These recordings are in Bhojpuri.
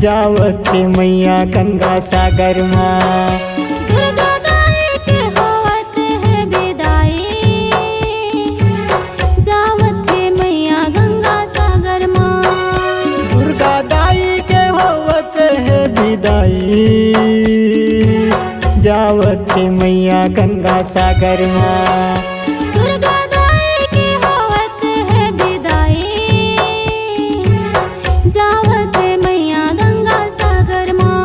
जावत मैया गंगा सागर माँ। दुर्गा दाई के होवत है विदाई, जावत है मैया गंगा सागर माँ। दुर्गा दाई के होवत है विदाई, जावत मैया गंगा सागर माँ। दुर्गा दाई के होवत है विदाई, जावत है मैया गंगा सागर माँ।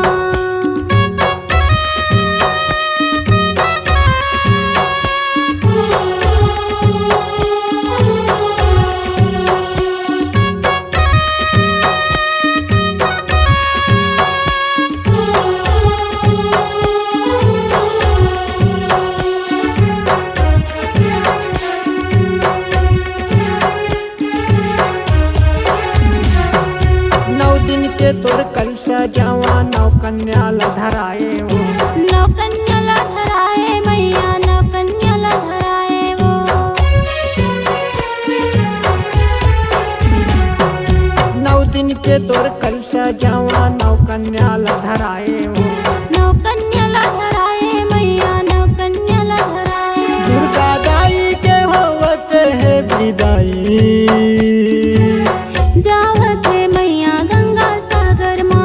तोर कलसा जावा नौ कन्या धराए वो, नौ कन्या धराए मैया, नौ कन्या धराए वो। नौ दिन के तोर कलसा जावा नौ कन्या धराए वो, नौ कन्या धराए मैया, नौ कन्या धराए। दुर्गा दाई के होवत है विदाई, जावत है मैया गंगा सागर माँ।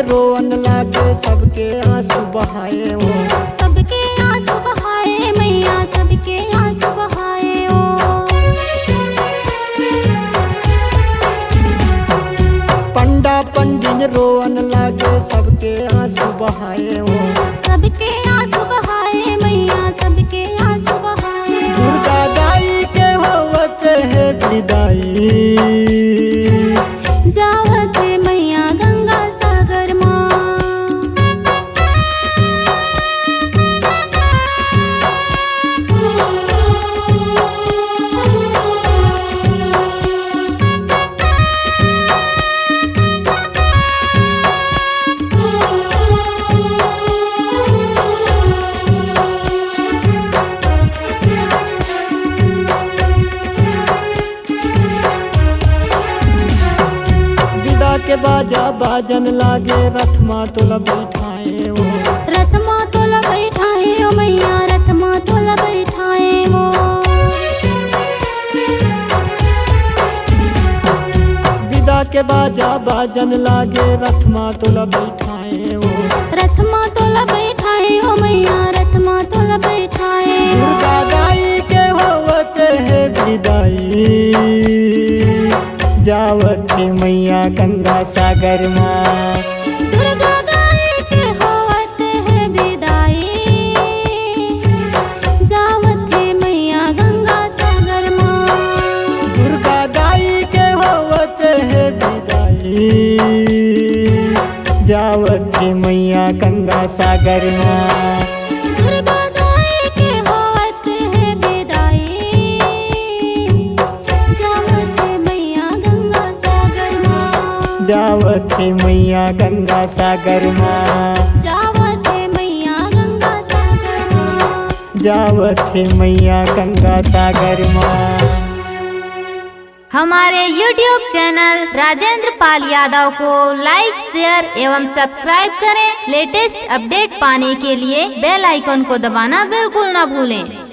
रोवन लागे सबके आंसू बहाए वो, सबके आंसू बहाए मैया, सबके आंसू बहाए वो। पंडा पंडिन रोवन लागे सबके आंसू बहाए वो, सबके आंसू बहाए मैया, सबके आंसू बहाए वो। दुर्गा दाई के होवत है विदाई, जावत है मैया गंगा सागर माँ। के बाजा बाजन लागे रथ माँ तोला बैठाए वो, रथ माँ तोला बैठाए ओ मैया, रथ माँ तोला बैठाए वो। विदा के बाजा बाजन लागे रथ माँ तोला बैठाए वो, रथ माँ तोला बैठाए ओ मैया, रथ माँ तोला बैठाए। दुर्गा दाई के होवत है विदाई, जावत मैया गंगा सागर माँ। दुर्गा दाई के होवत है विदाई, जावत है मैया गंगा सागर माँ। दुर्गा दाई के होवत है विदाई, जावत मैया गंगा सागर माँ। दुर्गा दाई के होवत है विदाई, जावत है मैया गंगा सागर माँ। जावत मैया गंगा सागर माँ। जावत है मैया गंगा सागर माँ। जावत मैया गंगा सागर माँ। हमारे YouTube चैनल राजेंद्र पाल यादव को लाइक, शेयर एवं सब्सक्राइब करें। लेटेस्ट अपडेट पाने के लिए बेल आइकन को दबाना बिल्कुल न भूलें।